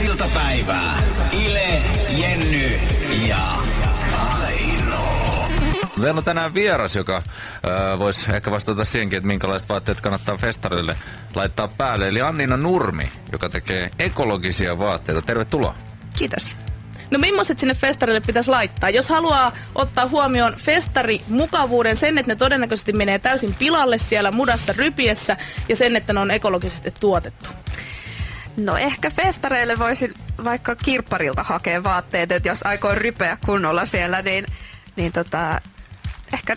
iltapäivää. Ile, Jenny ja Aino. Meillä on tänään vieras, joka voisi ehkä vastata siihenkin, että minkälaiset vaatteet kannattaa festarille laittaa päälle. Eli Anniina Nurmi, joka tekee ekologisia vaatteita. Tervetuloa. Kiitos. No millaiset sinne festarille pitäisi laittaa? Jos haluaa ottaa huomioon festarimukavuuden, sen, että ne todennäköisesti menee täysin pilalle siellä mudassa rypiessä ja sen, että ne on ekologisesti tuotettu. No ehkä festareille voisi vaikka kirpparilta hakea vaatteet, että jos aikoo rypeä kunnolla siellä, niin ehkä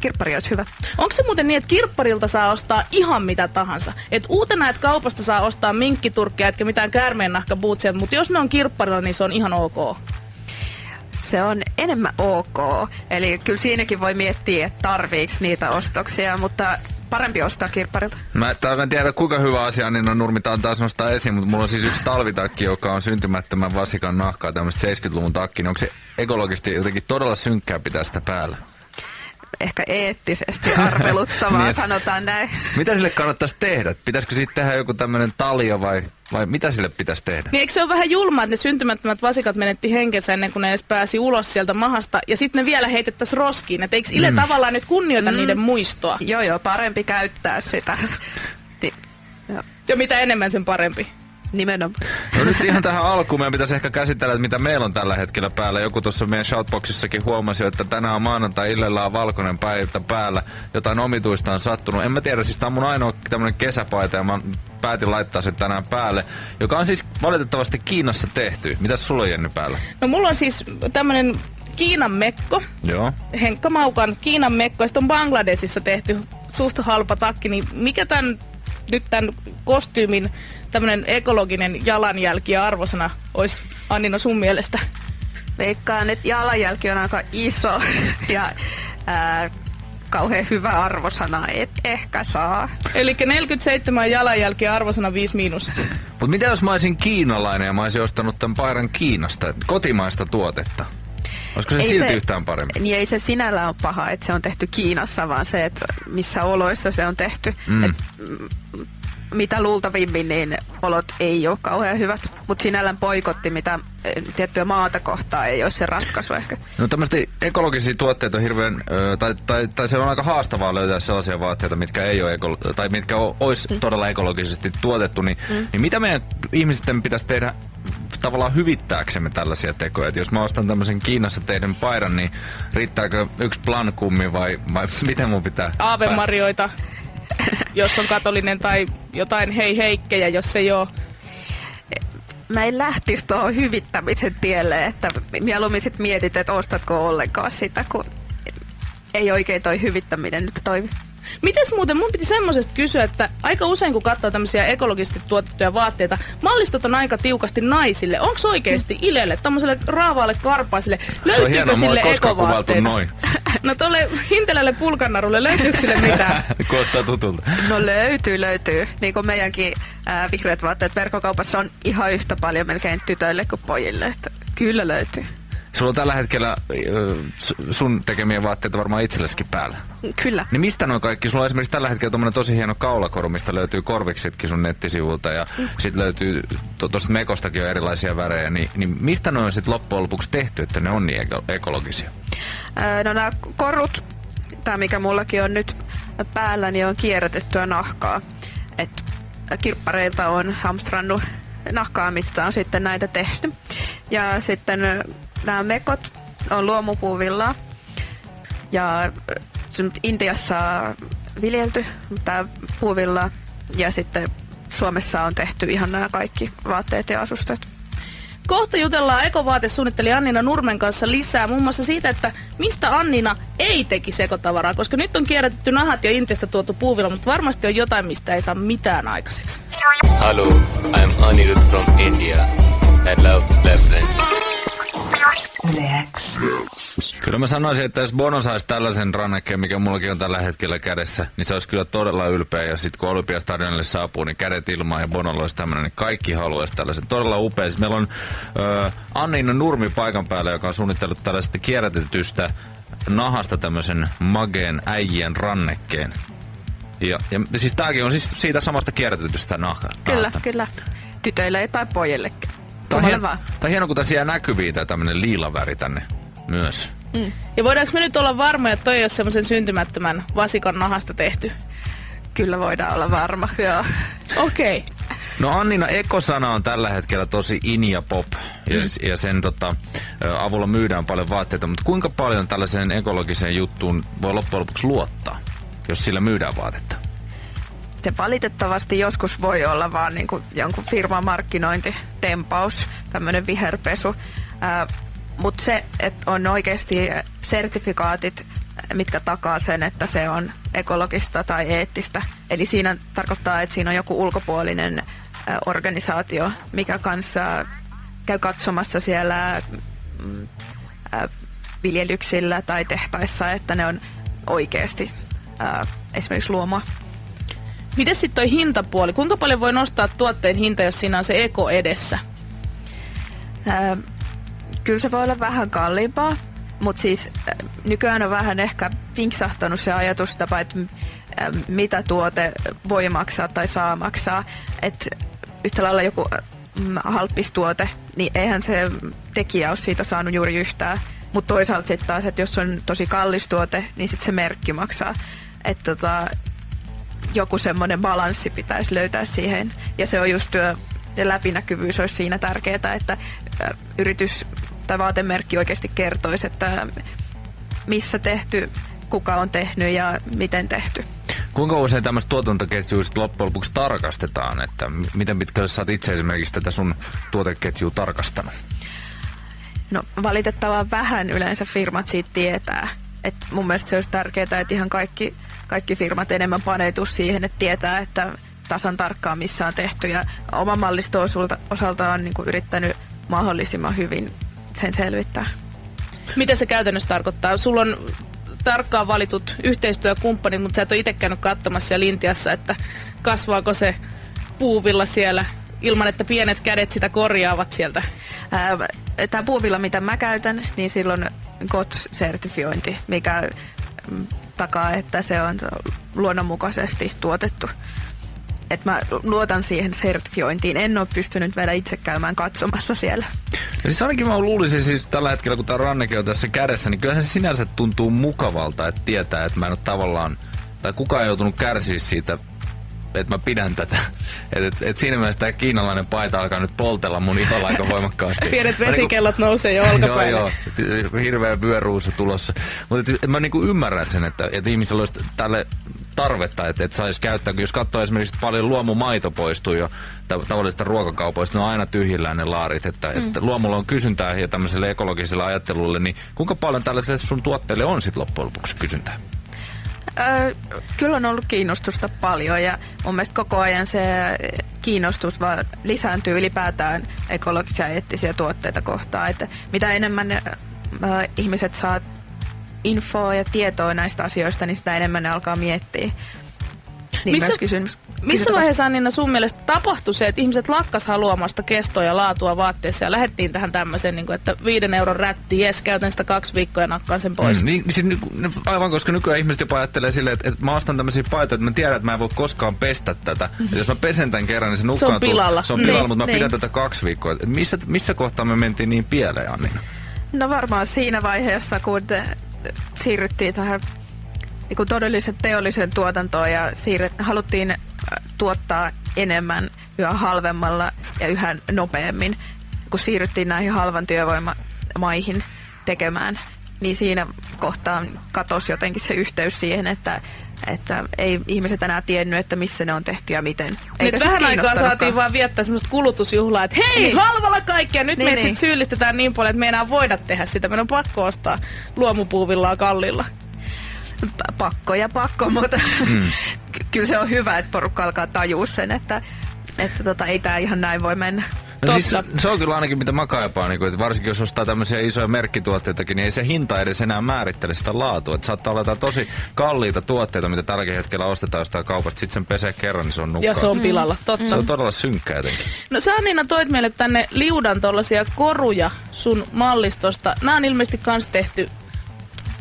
kirppari olisi hyvä. Onko se muuten niin, että kirpparilta saa ostaa ihan mitä tahansa? Että uutena, että kaupasta saa ostaa minkkiturkkeja, etkä mitään käärmeennahkabootsia, mutta jos ne on kirpparilla, niin se on ihan ok. Se on enemmän ok. Eli kyllä siinäkin voi miettiä, että tarviiks niitä ostoksia, mutta parempi ostaa kirpparilta. Mä en tiedä, kuinka hyvä asia Anniina Nurmi on taas nostaa esiin, mutta mulla on siis yksi talvitakki, joka on syntymättömän vasikan nahkaa, tämmöistä 70-luvun takki. Niin onko se ekologisesti jotenkin todella synkkää pitää sitä päällä? Ehkä eettisesti arveluttavaa, niin, sanotaan näin. Mitä sille kannattaisi tehdä? Pitäisikö siitä tehdä joku tämmöinen talja vai mitä sille pitäisi tehdä? Niin eikö se ole vähän julmaa, että ne syntymättömät vasikat menetti henkensä ennen kuin ne edes pääsi ulos sieltä mahasta ja sitten ne vielä heitettäisiin roskiin? Että eikö Ile tavallaan nyt kunnioita niiden muistoa? Joo, parempi käyttää sitä. Ja mitä enemmän sen parempi. Nimenomaan. No nyt ihan tähän alkuun meidän pitäisi ehkä käsitellä, että mitä meillä on tällä hetkellä päällä. Joku tuossa meidän shoutboxissakin huomasi, että tänään on maanantai, Illellä on valkoinen päivä päällä. Jotain omituista on sattunut. En mä tiedä, siis tää on mun ainoa tämmönen kesäpaita ja mä päätin laittaa sen tänään päälle. Joka on siis valitettavasti Kiinassa tehty. Mitäs sulla on, Jenny, päällä? No mulla on siis tämmönen Kiinan mekko. Joo. Henkka Maukan Kiinan mekko. Ja sit on Bangladesissa tehty suht halpa takki. Niin mikä tämän kostyymin tämmönen ekologinen jalanjälki ja arvosana olisi, Anniina, sun mielestä? Veikkaan, että jalanjälki on aika iso ja kauhean hyvä arvosana, et ehkä saa. Eli 47 jalanjälki ja arvosana 5-. Mut mitä jos mä olisin kiinalainen ja mä olisin ostanut tämän paidan Kiinasta, kotimaista tuotetta? Olisiko se silti yhtään parempi? Niin ei se sinällään ole paha, että se on tehty Kiinassa, vaan se, että missä oloissa se on tehty. Mitä luultavimmin, niin olot ei ole kauhean hyvät. Mutta sinällään poikotti, mitä tiettyä maata kohtaa ei ole se ratkaisu ehkä. No tämmöistä ekologisia tuotteita on hirveän, tai se on aika haastavaa löytää sellaisia vaatteita, mitkä ei ole tai mitkä olisi todella ekologisesti tuotettu. Niin mitä meidän ihmisten pitäisi tehdä tavallaan hyvittääksemme tällaisia tekoja? Et jos mä ostan tämmöisen Kiinassa teidän paidan, niin riittääkö yksi plankummi vai miten mun pitää? Aavemarjoita, jos on katolinen, tai jotain heikkejä, jos ei ole. Mä en lähtisi tuohon hyvittämisen tielle, että mieluummin sit mietit, että ostatko ollenkaan sitä, kun ei oikein toi hyvittäminen nyt toimi. Mites muuten, mun piti semmosesta kysyä, että aika usein kun katsoo tämmöisiä ekologisesti tuotettuja vaatteita, mallistot on aika tiukasti naisille. Onks oikeesti Ilelle, tommoselle raavaalle karpaisille, löytyykö sille ekovaatteita? Noin. No tolle hintelälle pulkannarulle, löytyykö sille mitään? Kuulostaa tutulta. No löytyy. Niin kuin meidänkin vihreät vaatteet verkkokaupassa on ihan yhtä paljon melkein tytöille kuin pojille. Että kyllä löytyy. Sulla on tällä hetkellä sun tekemiä vaatteita varmaan itselleskin päällä. Kyllä. Niin mistä noin kaikki? Sulla on esimerkiksi tällä hetkellä tommonen tosi hieno kaulakoru, mistä löytyy korviksitkin sun nettisivulta ja sit löytyy, tosta mekostakin on erilaisia värejä. Niin mistä noin on sit loppujen lopuksi tehty, että ne on niin ekologisia? No nämä korut, tää mikä mullakin on nyt päällä, niin on kierrätettyä nahkaa. Et kirppareilta on hamstrannut nahkaa, mistä on sitten näitä tehty. Ja sitten nämä mekot on luomupuuvillaa ja Intiassa viljelty tämä puuvilla ja sitten Suomessa on tehty ihan nämä kaikki vaatteet ja asusteet. Kohta jutellaan ekovaatesuunnittelija Anniina Nurmen kanssa lisää, muun muassa siitä, että mistä Anniina ei tekisi ekotavaraa, koska nyt on kierrätetty nahat ja Intiasta tuotu puuvilla, mutta varmasti on jotain, mistä ei saa mitään aikaiseksi. Hello, I'm Anirudh from India. I love Lebanon. Kyllä mä sanoisin, että jos Bono saisi tällaisen rannekkeen, mikä mullakin on tällä hetkellä kädessä, niin se olisi kyllä todella ylpeä. Ja sitten kun Olympiastadionille saapuu, niin kädet ilmaan ja Bonolla olisi tämmöinen, niin kaikki haluaisi tällaisen. Todella upea. Siis meillä on Anniina Nurmi paikan päällä, joka on suunnitellut tällaista kierrätetystä nahasta tämmöisen mageen äijien rannekkeen. Ja siis tääkin on siis siitä samasta kierrätetystä nahasta. Kyllä. tytöille tai pojillekin. Tai hieno, kun tässä jää näkyviin tämä tämmöinen liila väri tänne myös. Ja voidaanko me nyt olla varmoja, että toi ei ole semmoisen syntymättömän vasikon nahasta tehty? Kyllä voidaan olla varma, joo. Okei. Okay. No Annina, ekosana on tällä hetkellä tosi in ja pop ja sen avulla myydään paljon vaatteita, mutta kuinka paljon tällaiseen ekologiseen juttuun voi loppujen lopuksi luottaa, jos sillä myydään vaatetta? Se valitettavasti joskus voi olla vaan niin kuin jonkun firman markkinointitempaus, tämmöinen viherpesu, mutta se, että on oikeasti sertifikaatit, mitkä takaa sen, että se on ekologista tai eettistä. Eli siinä tarkoittaa, että siinä on joku ulkopuolinen organisaatio, mikä kanssa käy katsomassa siellä viljelyksillä tai tehtaissa, että ne on oikeasti esimerkiksi luomua. Miten sitten toi hintapuoli? Kuinka paljon voi nostaa tuotteen hinta, jos siinä on se eko edessä? Kyllä se voi olla vähän kalliimpaa, mutta siis nykyään on vähän ehkä vinksahtanut se ajatustapa, että mitä tuote voi maksaa tai saa maksaa. Että yhtä lailla joku halppistuote, niin eihän se tekijä ole siitä saanut juuri yhtään. Mutta toisaalta sitten taas, että jos on tosi kallis tuote, niin sitten se merkki maksaa. Että joku semmoinen balanssi pitäisi löytää siihen. Ja se on just se läpinäkyvyys olisi siinä tärkeää, että yritys tai vaatemerkki oikeasti kertoisi, että missä tehty, kuka on tehnyt ja miten tehty. Kuinka usein tämmöistä tuotantoketjuista loppujen lopuksi tarkastetaan? Että miten pitkälle sä oot itse esimerkiksi tätä sun tuoteketjua tarkastanut? No valitettavan vähän yleensä firmat siitä tietää. Et mun mielestä se olisi tärkeää, että ihan kaikki firmat enemmän paneutuu siihen, että tietää, että tasan tarkkaan missä on tehty. Ja oma mallisto osalta on niin kuin yrittänyt mahdollisimman hyvin sen selvittää. Mitä se käytännössä tarkoittaa? Sulla on tarkkaan valitut yhteistyökumppanit, mutta sä et ole itse käynyt katsomassa siellä Intiassa, että kasvaako se puuvilla siellä ilman, että pienet kädet sitä korjaavat sieltä? Tämä puuvilla, mitä mä käytän, niin silloin GOTS-sertifiointi, mikä takaa, että se on luonnonmukaisesti tuotettu. Että mä luotan siihen sertifiointiin. En ole pystynyt vielä itse käymään katsomassa siellä. Ja siis ainakin mä luulisin siis tällä hetkellä, kun tää ranneke on tässä kädessä, niin kyllähän se sinänsä tuntuu mukavalta, että tietää, että mä en ole tavallaan, tai kukaan ei joutunut kärsiä siitä, että mä pidän tätä. Et siinä mielessä tää kiinalainen paita alkaa nyt poltella mun iholla aika voimakkaasti. Pienet vesikellot nousee jo olkapäälle. Joo, hirveä vyöruusu tulossa. Mutta mä niinku ymmärrän sen, että ihmisellä olisi tälle tarvetta, että saisi käyttää. Jos katsoo esimerkiksi paljon luomumaito poistuu jo tavallisista ruokakaupoista, ne on aina tyhjillään ne laarit. Että luomulla on kysyntää ja tämmöiselle ekologiselle ajattelulle, niin kuinka paljon tällaiselle sun tuotteelle on sitten loppujen lopuksi kysyntää? Kyllä on ollut kiinnostusta paljon ja mun mielestä koko ajan se kiinnostus vaan lisääntyy ylipäätään ekologisia ja eettisiä tuotteita kohtaan. Että mitä enemmän ihmiset saa infoa ja tietoa näistä asioista, niin sitä enemmän ne alkaa miettiä. Niin missä vaiheessa, Annina, sun mielestä tapahtui se, että ihmiset lakkas haluamasta kestoa ja laatua vaatteessa ja lähdettiin tähän tämmöiseen, niin kuin, että 5 euron rätti, jes, käytän sitä 2 viikkoa ja nakkaan sen pois? Aivan, koska nykyään ihmiset jopa ajattelee silleen, että mä ostan tämmöisiä paitoja, että mä tiedän, että mä en voi koskaan pestä tätä. Ja jos mä pesen tämän kerran, niin se nukkaan se on pilalla. Se on pilalla, mutta mä pidän tätä 2 viikkoa. Missä kohtaa me mentiin niin pieleen, Annina? No varmaan siinä vaiheessa, kun siirryttiin tähän niin todellisen teollisen tuotantoon ja haluttiin tuottaa enemmän yhä halvemmalla ja yhä nopeammin, kun siirryttiin näihin halvan työvoimamaihin tekemään, niin siinä kohtaa katosi jotenkin se yhteys siihen, että ei ihmiset enää tiennyt, että missä ne on tehty ja miten. Nyt vähän aikaa saatiin vaan viettää semmoista kulutusjuhlaa, että hei, niin. Halvalla kaikkea! Nyt meitä sit syyllistetään niin paljon, että me ei enää voida tehdä sitä. Meidän on pakko ostaa luomupuuvillaa kallilla. Pakko, mutta kyllä se on hyvä, että porukka alkaa tajua sen, että ei tää ihan näin voi mennä. No siis se on kyllä ainakin mitä mä kaipaan, niin että varsinkin jos ostaa tämmöisiä isoja merkkituotteitakin, niin ei se hinta edes enää määrittele sitä laatua. Että saattaa olla jotain tosi kalliita tuotteita, mitä tälläkin hetkellä ostetaan jostain kaupasta, sitten sen pesee kerran, niin se on nukkaa. Ja se on pilalla, totta. Se on todella synkkää jotenkin. No sä, Annina, toit meille tänne liudan tollasia koruja sun mallistosta. Nämä on ilmeisesti kans tehty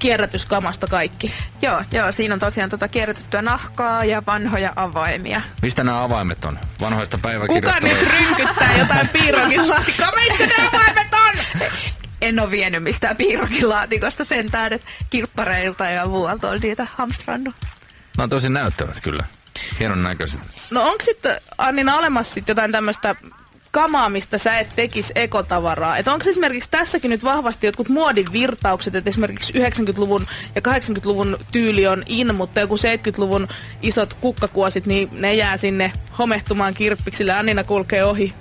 kierrätyskamasta kaikki. Joo, siinä on tosiaan kierrätettyä nahkaa ja vanhoja avaimia. Mistä nämä avaimet on? Vanhoista Kuka päiväkirjoista? nyt rynkyttää jotain piirongin laatikkoa? Missä ne avaimet on? En ole vienyt mistään piirokilaatikosta sen tähden kirppareilta ja muualta on niitä hamstrannut. Nämä on tosi näyttävät kyllä. Hienon näköiset. No onko sitten, Annina, olemassa sit jotain tämmöistä kamaa, mistä sä et tekisi ekotavaraa? Että onko esimerkiksi tässäkin nyt vahvasti jotkut muodin virtaukset, että esimerkiksi 90-luvun ja 80-luvun tyyli on in, mutta joku 70-luvun isot kukkakuosit, niin ne jää sinne homehtumaan kirppiksille. Annina kulkee ohi.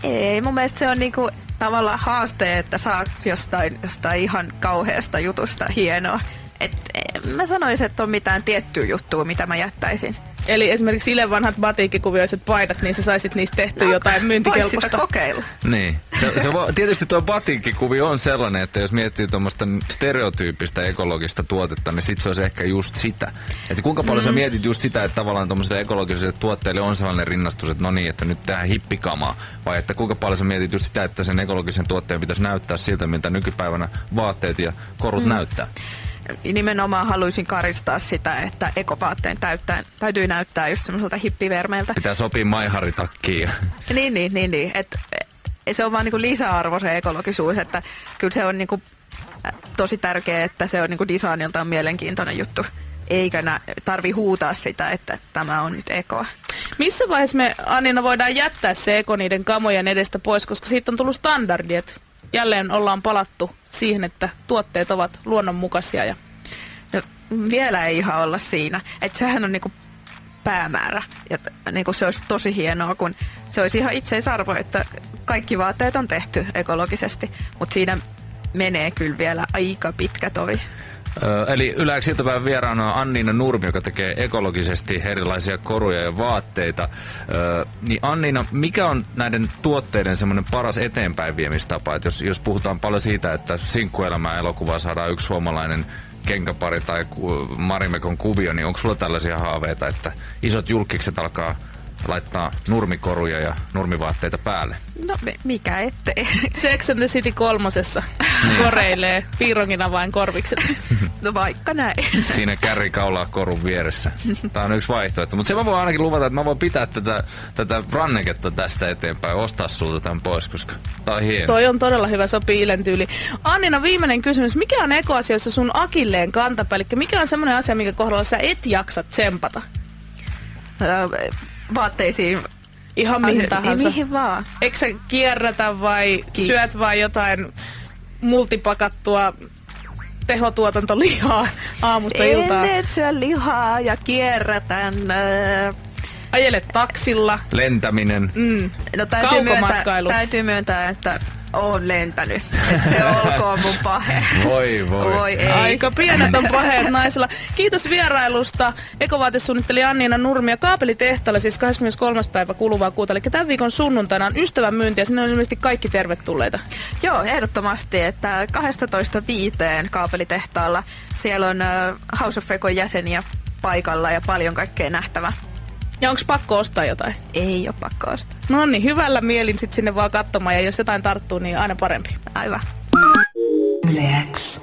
Ei, mun mielestä se on niinku tavallaan haaste, että saat jostain ihan kauheasta jutusta hienoa. Mä sanoisin, että on mitään tiettyä juttua, mitä mä jättäisin. Eli esimerkiksi Ilen vanhat batiikkikuvioiset paidat, niin sä saisit niistä tehty jotain myyntikelpoista. Vois sitä kokeilla. Niin. Tietysti tuo batiikkikuvio on sellainen, että jos miettii tuommoista stereotyyppistä ekologista tuotetta, niin sit se olisi ehkä just sitä. Että kuinka paljon sä mietit just sitä, että tavallaan tuommoiselle ekologiselle tuotteelle on sellainen rinnastus, että no niin, että nyt tehdään hippikamaa. Vai että kuinka paljon sä mietit just sitä, että sen ekologisen tuotteen pitäisi näyttää siltä, miltä nykypäivänä vaatteet ja korut näyttää. Nimenomaan haluaisin karistaa sitä, että ekovaatteen täytyy näyttää just semmoiselta hippivermeeltä. Pitää sopia maiharitakkiin. Niin. Se on vaan niinku lisäarvo se ekologisuus, että kyllä se on niinku tosi tärkeää, että se on niinku designiltaan mielenkiintoinen juttu. Eikä tarvi huutaa sitä, että tämä on nyt ekoa. Missä vaiheessa me, Annina, voidaan jättää se eko niiden kamojen edestä pois, koska siitä on tullut standardi, että jälleen ollaan palattu siihen, että tuotteet ovat luonnonmukaisia. Ja no, vielä ei ihan olla siinä. Että sehän on niinku päämäärä. Ja niinku se olisi tosi hienoa, kun se olisi ihan itseisarvo, että kaikki vaatteet on tehty ekologisesti. Mutta siinä menee kyllä vielä aika pitkä tovi. Eli Yle X iltapäivän vieraana on Annina Nurmi, joka tekee ekologisesti erilaisia koruja ja vaatteita. Niin Annina, mikä on näiden tuotteiden semmoinen paras eteenpäin viemistapa? Et jos puhutaan paljon siitä, että sinkkuelämää elokuvaa saadaan yksi suomalainen kenkäpari tai Marimekon kuvio, niin onko sulla tällaisia haaveita, että isot julkikset alkaa laittaa nurmikoruja ja nurmivaatteita päälle? No mikä ettei. Sex and the City 3. koreilee piirongin avain korvikset. No vaikka näin. Siinä kärrikaulaa korun vieressä. Tää on yksi vaihtoehto. Mutta se mä voin ainakin luvata, että mä voin pitää tätä ranneketta tästä eteenpäin, ostaa sulta tämän pois, koska tää on hieno. Toi on todella hyvä, sopii Ilen tyyli. Annina, viimeinen kysymys. Mikä on ekoasioissa sun akilleen kantapää? Eli mikä on semmoinen asia, minkä kohdalla sä et jaksa tsempata? Vaatteisiin. Ihan mihin tahansa. Mihin vaan. Eikö sä kierrätä vai syöt vai jotain multipakattua tehotuotantolihaa aamusta iltaan? En syö lihaa ja kierrätän. Ajelet taksilla. Lentäminen. No täytyy myöntää, että oon lentänyt. Et se olkoon mun pahe. Voi. Ei. Aika pienet on paheet naisilla. Kiitos vierailusta. Ekovaatesuunnittelija Annina Nurmi ja Kaapelitehtaalla siis 23. päivä kuluvaa kuuta. Eli tämän viikon sunnuntaina on ystävän myynti ja sinne on ilmeisesti kaikki tervetulleita. Joo, ehdottomasti, että 12.5. Kaapelitehtaalla. Siellä on House of Econ jäseniä paikalla ja paljon kaikkea nähtävää. Ja onko pakko ostaa jotain? Ei ole pakko ostaa. No niin, hyvällä mielin sit sinne vaan katsomaan ja jos jotain tarttuu, niin aina parempi. Aivan. Yle X.